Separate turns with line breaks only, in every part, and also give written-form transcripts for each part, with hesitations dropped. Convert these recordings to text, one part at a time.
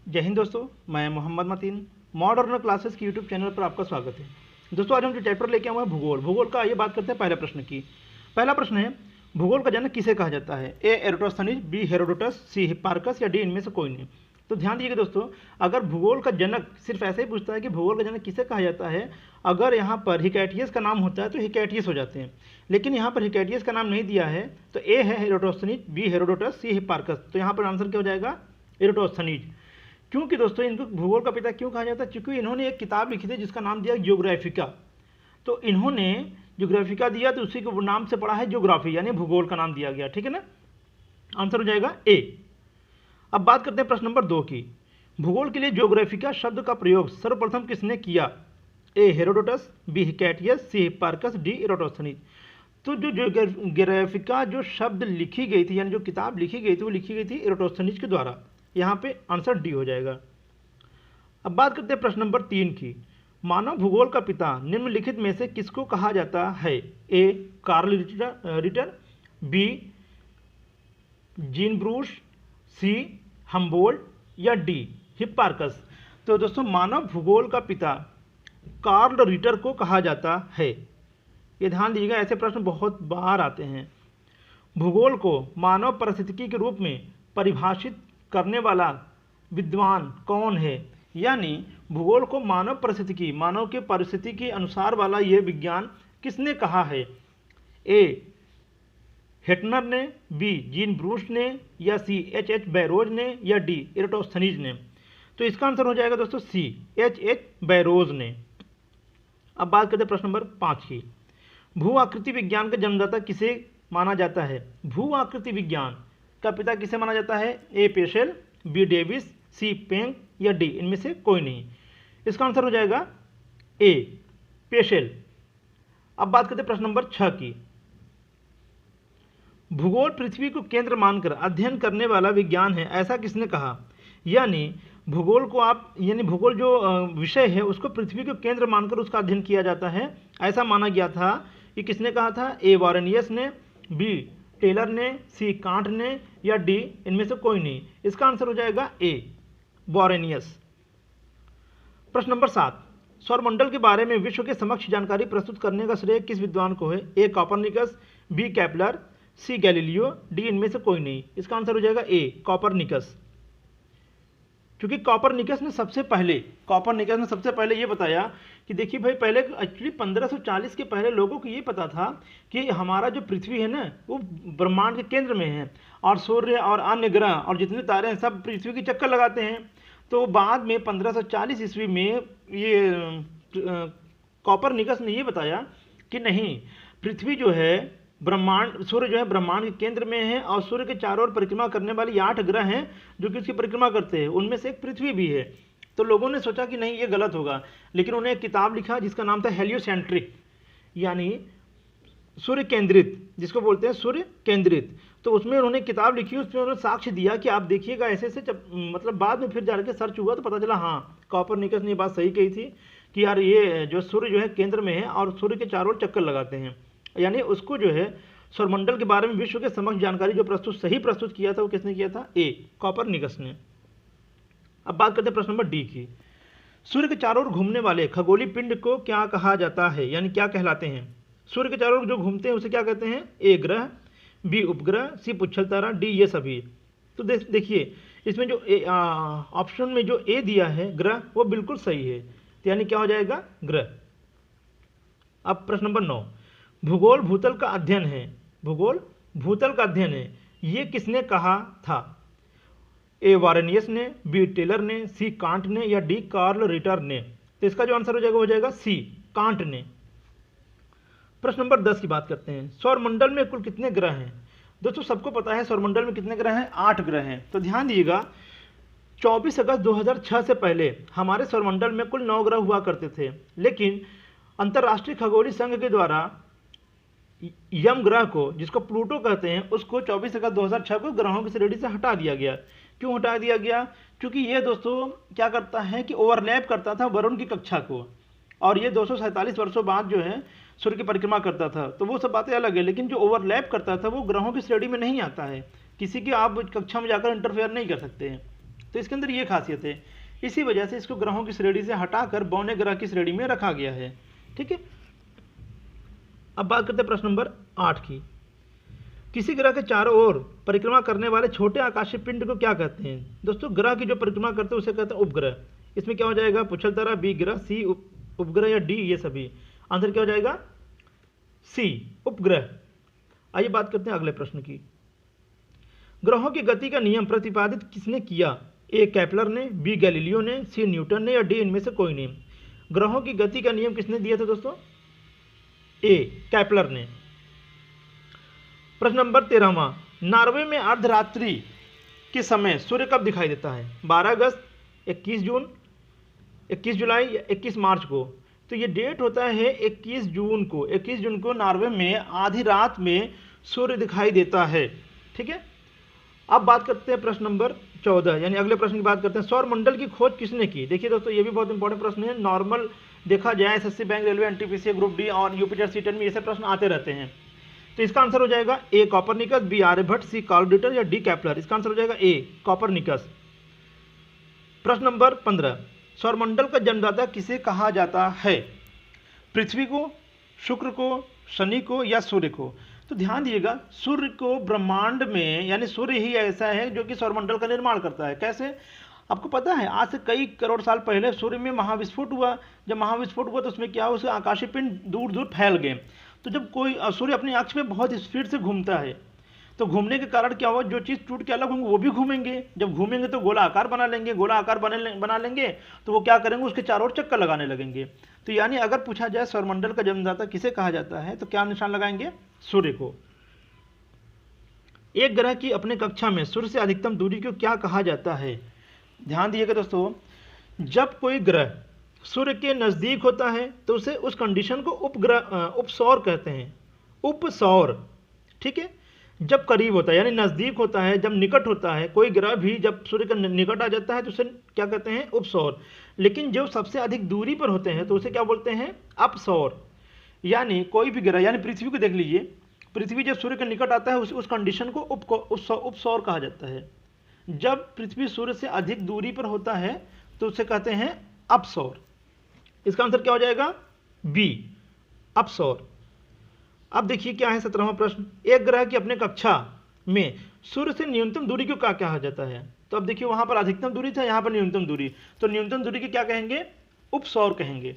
जय हिंद दोस्तों, मैं मोहम्मद मतीन मॉडर्न क्लासेस की यूट्यूब चैनल पर आपका स्वागत है। दोस्तों, आज हम जो चैप्टर लेके आए हैं भूगोल। भूगोल का आइए बात करते हैं पहले प्रश्न की। पहला प्रश्न है, भूगोल का जनक किसे कहा जाता है? ए एराटोस्थेनीज, बी हेरोडोटस, सी हिप्पारकस या डी इनमें से कोई नहीं। तो ध्यान दीजिएगा दोस्तों, अगर भूगोल का जनक सिर्फ ऐसे ही पूछता है कि भूगोल का जनक किसे कहा जाता है, अगर यहाँ पर हिकैटियस का नाम होता है तो हिकैटियस हो जाते हैं, लेकिन यहाँ पर हिकैटियस का नाम नहीं दिया है तो ए है एराटोस्थेनीज, बी हेरोडोटस, सी हिप्पारकस। तो यहाँ पर आंसर क्या हो जाएगा? एराटोस्थेनीज। क्योंकि दोस्तों इनको भूगोल का पिता क्यों कहा जाता है? क्योंकि इन्होंने एक किताब लिखी थी जिसका नाम दिया ज्योग्राफिका। तो इन्होंने ज्योग्राफिका दिया तो उसी के नाम से पड़ा है ज्योग्राफी, यानी भूगोल का नाम दिया गया। ठीक है ना, आंसर हो जाएगा ए। अब बात करते हैं प्रश्न नंबर 2 की। भूगोल के लिए ज्योग्राफिका शब्द का प्रयोग सर्वप्रथम किसने किया? ए हेरोडोटस, बी हिकैटियस, सी हिप्पारकस, डी एराटोस्थेनीज। तो जो ज्योग्राफिका जो शब्द लिखी गई थी, यानी जो किताब लिखी गई थी, वो लिखी गई थी एराटोस्थेनीज के द्वारा। यहाँ पे आंसर डी हो जाएगा। अब बात करते हैं प्रश्न नंबर 3 की। मानव भूगोल का पिता निम्नलिखित में से किसको कहा जाता है? A Carl Ritter, B Jean Brunhes, C Humboldt या डी हिप्पारकस। तो दोस्तों मानव भूगोल का पिता कार्ल रिटर को कहा जाता है। ये ध्यान दीजिएगा, ऐसे प्रश्न बहुत बार आते हैं। भूगोल को मानव परिस्थितिकी के रूप में परिभाषित करने वाला विद्वान कौन है? यानी भूगोल को मानव परिस्थितिकी, मानव के परिस्थिति के अनुसार वाला यह विज्ञान किसने कहा है? ए हेटनर ने, बी जीन ब्रूस ने या सी एच बैरोज ने या डी एराटोस्थेनीज ने। तो इसका आंसर हो जाएगा दोस्तों सी एच बैरोज ने। अब बात करते हैं प्रश्न नंबर 5 की। भू आकृति विज्ञान का जन्मदाता किसे माना जाता है? भू आकृति विज्ञान का पिता किसे माना जाता है? ए पेशेल, बी डेविस, सी पेंग या डी इनमें से कोई नहीं। इसका आंसर हो जाएगा ए पेशेल। अब बात करते हैं प्रश्न नंबर 6 की। भूगोल पृथ्वी को केंद्र मानकर अध्ययन करने वाला विज्ञान है, ऐसा किसने कहा? यानी भूगोल को भूगोल जो विषय है उसको पृथ्वी को केंद्र मानकर उसका अध्ययन किया जाता है, ऐसा माना गया था। ये किसने कहा था? ए वॉरेनियस ने, बी टेलर ने, सी कांट ने या डी इनमें से कोई नहीं। इसका आंसर हो जाएगा ए वॉरेनियस। प्रश्न नंबर 7। सौरमंडल के बारे में विश्व के समक्ष जानकारी प्रस्तुत करने का श्रेय किस विद्वान को है? ए कॉपरनिकस, बी केपलर, सी गैलीलियो, डी इनमें से कोई नहीं। इसका आंसर हो जाएगा ए कॉपरनिकस। क्योंकि कॉपरनिकस ने सबसे पहले ये बताया कि देखिए भाई, पहले एक्चुअली 1540 के पहले लोगों को ये पता था कि हमारा जो पृथ्वी है ना वो ब्रह्मांड के केंद्र में है और सूर्य और अन्य ग्रह और जितने तारे हैं सब पृथ्वी की चक्कर लगाते हैं। तो बाद में 1540 ईस्वी में ये कॉपरनिकस ने ये बताया कि नहीं, पृथ्वी जो है सूर्य जो है ब्रह्मांड के केंद्र में है और सूर्य के चारों ओर परिक्रमा करने वाली 8 ग्रह हैं जो कि उसकी परिक्रमा करते हैं, उनमें से एक पृथ्वी भी है। तो लोगों ने सोचा कि नहीं ये गलत होगा, लेकिन उन्हें एक किताब लिखा जिसका नाम था हेलियोसेंट्रिक, यानी सूर्य केंद्रित, जिसको बोलते हैं सूर्य केंद्रित। तो उसमें उन्होंने किताब लिखी, उसमें उन्होंने साक्ष्य दिया कि आप देखिएगा ऐसे मतलब बाद में फिर जाकर सर्च हुआ तो पता चला हाँ कॉपरनिकस ने ये बात सही कही थी कि यार ये जो सूर्य जो है केंद्र में है और सूर्य के चारों ओर चक्कर लगाते हैं। यानी उसको जो है सौरमंडल के बारे में विश्व के समक्ष जानकारी जो सही प्रस्तुत किया था वो किसने किया था? ए कॉपरनिकस ने। अब बात करते हैं प्रश्न नंबर डी की। सूर्य के चारों ओर घूमने वाले खगोलीय पिंड को क्या कहा जाता है, यानी क्या कहलाते हैं? सूर्य के चारों ओर जो घूमते हैं उसे क्या कहते हैं? ए ग्रह, बी उपग्रह, सी पुच्छल तारा, डी ये सभी। तो देखिए इसमें जो ऑप्शन में जो ए दिया है ग्रह वो बिल्कुल सही है, तो यानी क्या हो जाएगा? ग्रह। अब प्रश्न नंबर 9। भूगोल भूतल का अध्ययन है, भूगोल भूतल का अध्ययन है, ये किसने कहा था? ए वॉरेनियस ने, बी टेलर ने, सी कांट ने या डी कार्ल रिटर ने। तो इसका जो आंसर हो जाएगा सी कांट ने। प्रश्न नंबर 10 की बात करते हैं। सौरमंडल में कुल कितने ग्रह हैं? दोस्तों सबको पता है सौरमंडल में कितने ग्रह हैं? 8 ग्रह हैं। तो ध्यान दीजिएगा, 24 अगस्त 2006 से पहले हमारे सौरमंडल में कुल 9 ग्रह हुआ करते थे, लेकिन अंतर्राष्ट्रीय खगोलीय संघ के द्वारा यम ग्रह को, जिसको प्लूटो कहते हैं, उसको 24 अगस्त 2006 को ग्रहों की श्रेणी से हटा दिया गया। क्यों हटा दिया गया? क्योंकि ये दोस्तों क्या करता है कि ओवरलैप करता था वरुण की कक्षा को, और ये 247 वर्षों बाद जो है सूर्य की परिक्रमा करता था। तो वो सब बातें अलग है, लेकिन जो ओवरलैप करता था वो ग्रहों की श्रेणी में नहीं आता है। किसी की आप कक्षा में जाकर इंटरफेयर नहीं कर सकते हैं। तो इसके अंदर ये खासियत है, इसी वजह से इसको ग्रहों की श्रेणी से हटाकर बौने ग्रह की श्रेणी में रखा गया है। ठीक है, अब बात करते हैं प्रश्न नंबर 8 की। किसी ग्रह के चारों ओर परिक्रमा करने वाले छोटे आकाशीय पिंड को क्या कहते हैं? दोस्तों, ग्रह की जो परिक्रमा करते हैं उसे कहते हैं उपग्रह। इसमें क्या हो जाएगा? पुच्छल तारा, बी ग्रह, सी उपग्रह या डी ये सभी। आंसर क्या हो जाएगा? सी उपग्रह। आइए बात करते हैं अगले प्रश्न की। ग्रहों की गति का नियम प्रतिपादित किसने किया? ए केपलर ने, बी गैलीलियो ने, सी न्यूटन ने या डी इनमें से कोई नहीं। ग्रहों की गति का नियम किसने दिया था दोस्तों? ए केपलर ने। प्रश्न नंबर 13वां, नॉर्वे में अर्धरात्रि के समय सूर्य कब दिखाई देता है? 12 अगस्त, 21 जून, 21 जुलाई या 21 मार्च को? तो ये डेट होता है 21 जून को। 21 जून को नॉर्वे में आधी रात में सूर्य दिखाई देता है। ठीक है, अब बात करते हैं प्रश्न नंबर 14, यानी अगले प्रश्न की बात करते हैं। सौर मंडल की खोज किसने की? देखिए दोस्तों, ये भी बहुत इंपॉर्टेंट प्रश्न है। नॉर्मल देखा जाए SSC bank, railway, NTPC, group D और यूपीटर सीटेट में ऐसे प्रश्न आते रहते हैं। तो इसका आंसर हो जाएगा ए कॉपरनिकस, बी आर्यभट्ट, सी कार्ल रिटर या डी केपलर। इसका आंसर हो जाएगा ए कॉपरनिकस। प्रश्न नंबर 15, सौरमंडल का जन्मदाता किसे कहा जाता है? पृथ्वी को, शुक्र को, शनि को या सूर्य को? तो ध्यान दीजिएगा, सूर्य को ब्रह्मांड में, यानी सूर्य ही ऐसा है जो कि सौरमंडल का निर्माण करता है। कैसे? आपको पता है, आज से कई करोड़ साल पहले सूर्य में महाविस्फोट हुआ। जब महाविस्फोट हुआ तो उसमें क्या हुआ? उसके आकाशीय पिंड दूर दूर फैल गए। तो जब कोई सूर्य अपनी अक्ष में बहुत स्पीड से घूमता है, तो घूमने के कारण क्या हुआ? जो चीज़ टूट के अलग होंगे वो भी घूमेंगे। जब घूमेंगे तो गोला आकार बना लेंगे, गोला आकार बना लेंगे तो वो क्या करेंगे? उसके चारों ओर चक्कर लगाने लगेंगे। तो यानी अगर पूछा जाए सौरमंडल का जन्मदाता किसे कहा जाता है, तो क्या निशान लगाएंगे? सूर्य को। एक ग्रह की अपने कक्षा में सूर्य से अधिकतम दूरी को क्या कहा जाता है? ध्यान दीजिएगा दोस्तों, जब कोई ग्रह सूर्य के नज़दीक होता है तो उसे उस कंडीशन को उपसौर कहते हैं। उपसौर। ठीक है, जब करीब होता है यानी नज़दीक होता है, जब निकट होता है कोई ग्रह भी, जब सूर्य के निकट आ जाता है तो उसे क्या कहते हैं? उपसौर। लेकिन जो सबसे अधिक दूरी पर होते हैं तो उसे क्या बोलते हैं? अपसौर। यानी कोई भी ग्रह, यानी पृथ्वी को देख लीजिए, पृथ्वी जब सूर्य के निकट आता है उस कंडीशन को उपसौर कहा जाता है। जब पृथ्वी सूर्य से अधिक दूरी पर होता है तो उसे कहते हैं अपसौर। इसका आंसर क्या हो जाएगा? बी अपसौर। अब देखिए क्या है 17वां प्रश्न। एक ग्रह की अपने कक्षा में सूर्य से न्यूनतम दूरी को क्या कहा जाता है? तो अब देखिए, वहां पर अधिकतम दूरी था, यहां पर न्यूनतम दूरी, तो न्यूनतम दूरी की क्या कहेंगे? उपसौर कहेंगे।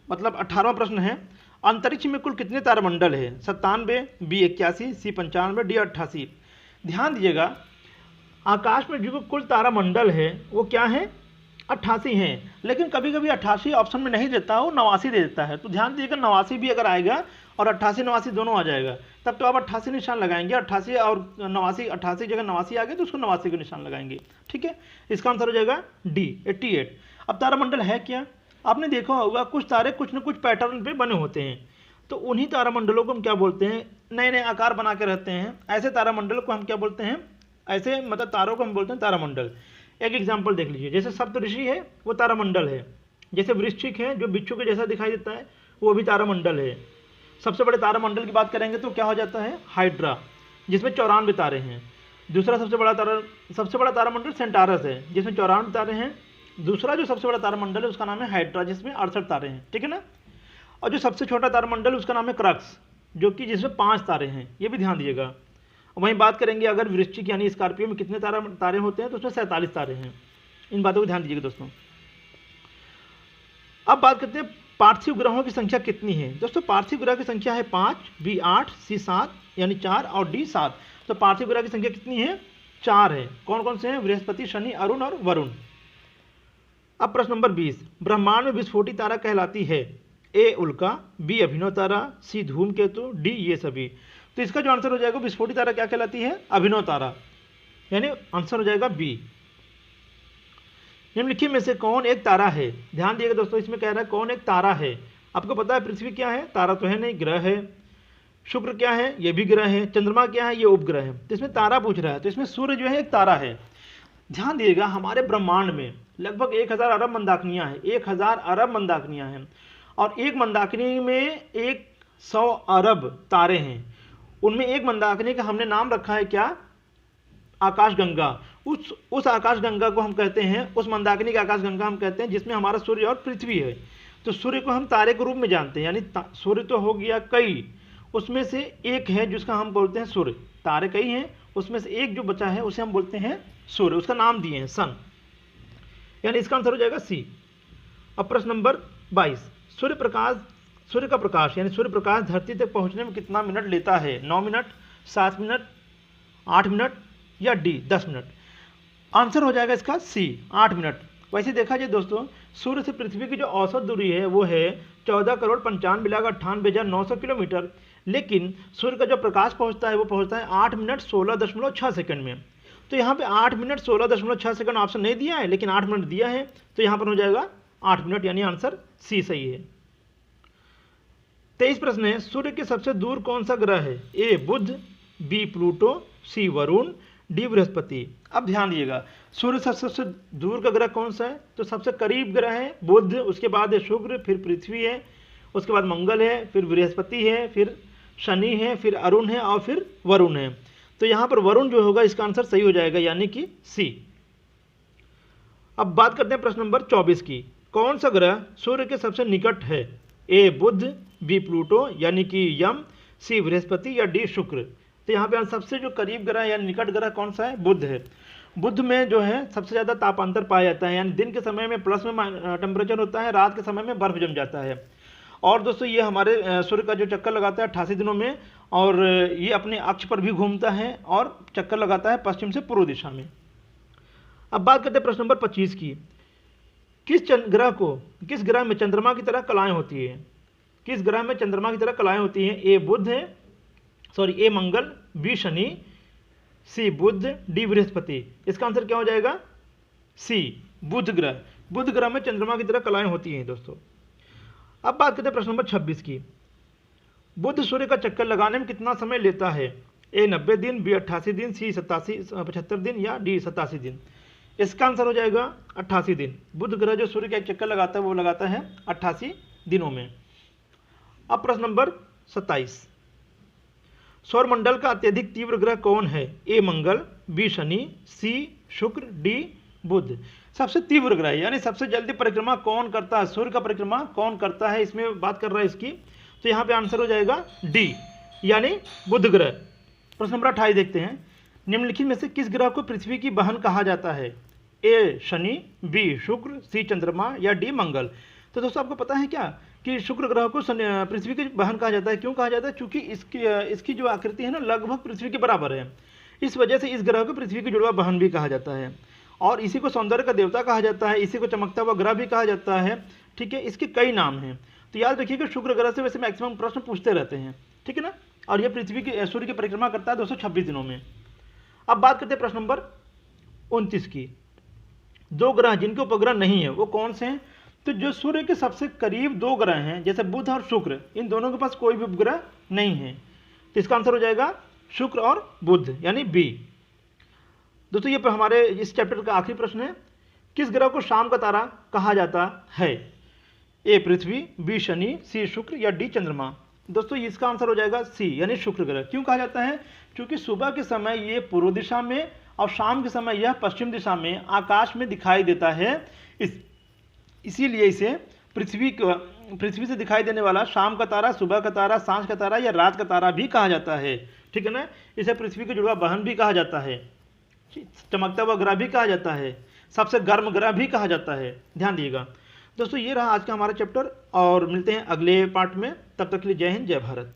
मतलब 18वां प्रश्न है, अंतरिक्ष में कुल कितने तारामंडल है? 97, बी 81, सी 95, डी 88। ध्यान दीजिएगा, आकाश में जो कुल तारामंडल है वो क्या है? 88 हैं। लेकिन कभी कभी 88 ऑप्शन में नहीं देता, वो 89 दे देता है। तो ध्यान दीजिएगा, 89 भी अगर आएगा और 88 89 दोनों आ जाएगा, तब तो आप 88 निशान लगाएंगे। 88 और 89, 88 जगह 89 आ गए तो उसको 89 का निशान लगाएंगे। ठीक है, इसका आंसर हो जाएगा डी 88। अब तारामंडल है क्या? आपने देखा होगा कुछ तारे कुछ न कुछ पैटर्न पे बने होते हैं, तो उन्हीं तारामंडलों को हम क्या बोलते हैं? नए नए आकार बना के रहते हैं, ऐसे तारामंडल को हम क्या बोलते हैं? ऐसे मतलब तारों को हम बोलते हैं तारामंडल। एक एग्जाम्पल देख लीजिए, जैसे सप्तऋषि है वो तारामंडल है, जैसे वृश्चिक है जो बिच्छू के जैसा दिखाई देता है वो भी तारामंडल है। सबसे बड़े तारामंडल की बात करेंगे तो क्या हो जाता है? हाइड्रा, जिसमें 94 तारे हैं। दूसरा सबसे बड़ा तारामंडल सेंटारस है, जिसमें 94 तारे हैं। दूसरा जो सबसे बड़ा तारामंडल है उसका नाम है हाइड्रा, जिसमें 68 तारे हैं। ठीक है ना। और जो सबसे छोटा तारामंडल है उसका नाम है क्रक्स, जो कि जिसमें 5 तारे हैं। ये भी ध्यान दीजिएगा। वहीं बात करेंगे अगर वृश्चिक यानी स्कॉर्पियो में कितने तारे होते हैं, तो उसमें 47 तारे हैं। इन बातों को ध्यान दीजिएगा दोस्तों। अब बात करते हैं पार्थिव ग्रहों की संख्या कितनी है। दोस्तों, पार्थिव ग्रह की संख्या है 5, बी 8, सी 7 यानी 4 और डी 7। तो पार्थिव ग्रह की संख्या कितनी है? 4 है। कौन कौन से हैं? बृहस्पति, शनि, अरुण और वरुण। अब प्रश्न नंबर 20, ब्रह्मांड में विस्फोटी तारा कहलाती है? ए उल्का, बी अभिनव तारा, सी धूमकेतु, डी ये सभी। तो इसका जो आंसर हो जाएगा, विस्फोटी तारा क्या कहलाती है? अभिनव तारा, यानी आंसर हो जाएगा बी। निम्नलिखित में से कौन एक तारा है? ध्यान दिएगा दोस्तों, इसमें कह रहा है कौन एक तारा है। आपको पता है पृथ्वी क्या है? तारा तो है नहीं, ग्रह है। शुक्र क्या है? ये भी ग्रह है। चंद्रमा क्या है? ये उपग्रह है। तो इसमें तारा पूछ रहा है, तो इसमें सूर्य जो है एक तारा है। ध्यान दिएगा, हमारे ब्रह्मांड में लगभग 1000 अरब मंदाकिनियां हैं। 1000 अरब मंदाकिनियां हैं, और एक मंदाकिनी में 100 अरब तारे हैं। उनमें एक मंदाकिनी का हमने नाम रखा है क्या, आकाशगंगा। उस आकाशगंगा को हम कहते हैं, उस मंदाकिनी की आकाशगंगा हम कहते हैं जिसमें हमारा सूर्य और पृथ्वी है। तो सूर्य को हम तारे के रूप में जानते हैं, यानी सूर्य तो हो गया कई, उसमें से एक है जिसका हम बोलते हैं सूर्य। तारे कई हैं, उसमें से एक जो बचा है उसे हम बोलते हैं सूर्य, उसका नाम दिए हैं सन, यानी इसका आंसर हो जाएगा सी। अब प्रश्न नंबर 22, सूर्य का प्रकाश यानी सूर्य प्रकाश धरती तक पहुंचने में कितना मिनट लेता है, 9 मिनट, 7 मिनट, 8 मिनट या डी 10 मिनट। आंसर हो जाएगा इसका सी, 8 मिनट। वैसे देखा जाए दोस्तों, सूर्य से पृथ्वी की जो औसत दूरी है वो है 14,95,98,900 किलोमीटर, लेकिन सूर्य का जो प्रकाश पहुंचता है वो पहुंचता है 8 मिनट 16.6 सेकंड में। तो यहाँ पे 8 मिनट 16.6 सेकंड ऑप्शन नहीं दिया है, लेकिन 8 मिनट दिया है, तो यहाँ पर हो जाएगा 8 मिनट, यानी आंसर सी सही है। 23 प्रश्न है, सूर्य के सबसे दूर कौन सा ग्रह है, ए बुध, बी प्लूटो, सी वरुण, डी बृहस्पति। अब ध्यान दिएगा, सूर्य से सबसे दूर का ग्रह कौन सा है, तो सबसे करीब ग्रह है बुध, उसके बाद है शुक्र, फिर पृथ्वी है, उसके बाद मंगल है, फिर बृहस्पति है, फिर शनि है, फिर अरुण है और फिर वरुण है। तो यहाँ पर वरुण जो होगा इसका आंसर सही हो जाएगा, यानी कि सी। अब बात करते हैं प्रश्न नंबर 24 की, कौन सा ग्रह सूर्य के सबसे निकट है, ए बुध, बी प्लूटो यानी कि यम, सी बृहस्पति या डी शुक्र। तो यहाँ पे सबसे जो करीब ग्रह यानी निकट ग्रह कौन सा है, बुध है। बुध में जो है सबसे ज़्यादा तापांतर पाया जाता है, यानी दिन के समय में प्लस में टेम्परेचर होता है, रात के समय में बर्फ जम जाता है। और दोस्तों ये हमारे सूर्य का जो चक्कर लगाता है 88 दिनों में, और ये अपने अक्ष पर भी घूमता है और चक्कर लगाता है पश्चिम से पूर्व दिशा में। अब बात करते हैं प्रश्न नंबर 25 की, किस ग्रह में चंद्रमा की तरह कलाएं होती है, किस ग्रह में चंद्रमा की तरह कलाएं होती हैं, ए मंगल, बी शनि, सी बुध, डी बृहस्पति। इसका आंसर क्या हो जाएगा, सी बुध ग्रह। बुध ग्रह में चंद्रमा की तरह कलाएं होती हैं दोस्तों। अब बात करते हैं प्रश्न नंबर 26 की, बुध सूर्य का चक्कर लगाने में कितना समय लेता है, ए 90 दिन, बी 88 दिन, सी 75 दिन या डी 87 दिन। इसका आंसर हो जाएगा 88 दिन। बुध ग्रह जो सूर्य का एक चक्कर लगाता है वो लगाता है 88 दिनों में। अब प्रश्न नंबर 27, सौरमंडल का अत्यधिक तीव्र ग्रह कौन है, ए मंगल, बी शनि, सी शुक्र, डी बुध। सबसे तीव्र ग्रह यानी सबसे जल्दी परिक्रमा कौन करता है, सूर्य का परिक्रमा कौन करता है, इसमें बात कर रहा है इसकी। तो यहाँ पे आंसर हो जाएगा डी, यानी बुध ग्रह। प्रश्न नंबर 28 देखते हैं, निम्नलिखित में से किस ग्रह को पृथ्वी की बहन कहा जाता है, ए शनि, बी शुक्र, सी चंद्रमा या डी मंगल। तो दोस्तों आपको पता है क्या कि शुक्र ग्रह को पृथ्वी की बहन कहा जाता है। क्यों कहा जाता है, क्योंकि इसकी जो आकृति है ना लगभग पृथ्वी के बराबर है, इस वजह से इस ग्रह को पृथ्वी की जुड़वा बहन भी कहा जाता है। और इसी को सौंदर्य का देवता कहा जाता है, इसी को चमकता हुआ ग्रह भी कहा जाता है। ठीक है, इसके कई नाम हैं, तो याद रखिए कि शुक्र ग्रह से वैसे मैक्सिमम प्रश्न पूछते रहते हैं, ठीक है ना। और यह सूर्य की परिक्रमा करता है 226 दिनों में। अब बात करते हैं प्रश्न नंबर 29 की, दो ग्रह जिनके उपग्रह नहीं है वो कौन से हैं। तो जो सूर्य के सबसे करीब दो ग्रह हैं जैसे बुध और शुक्र, इन दोनों के पास कोई भी उपग्रह नहीं है, तो इसका आंसर हो जाएगा शुक्र और बुध यानी बी। दोस्तों ये हमारे इस चैप्टर का आखिरी प्रश्न है, किस ग्रह को शाम का तारा कहा जाता है, ए पृथ्वी, बी शनि, सी शुक्र या डी चंद्रमा। दोस्तों इसका आंसर हो जाएगा सी यानी शुक्र ग्रह। क्यों कहा जाता है, क्योंकि सुबह के समय ये पूर्व दिशा में और शाम के समय यह पश्चिम दिशा में आकाश में दिखाई देता है, इसीलिए इसे पृथ्वी से दिखाई देने वाला शाम का तारा, सुबह का तारा, सांझ का तारा या रात का तारा भी कहा जाता है, ठीक है ना। इसे पृथ्वी की जुड़वा बहन भी कहा जाता है, चमकता हुआ ग्रह भी कहा जाता है, सबसे गर्म ग्रह भी कहा जाता है। ध्यान दिएगा दोस्तों, ये रहा आज का हमारा चैप्टर और मिलते हैं अगले पार्ट में। तब तक के लिए जय हिंद, जय भारत।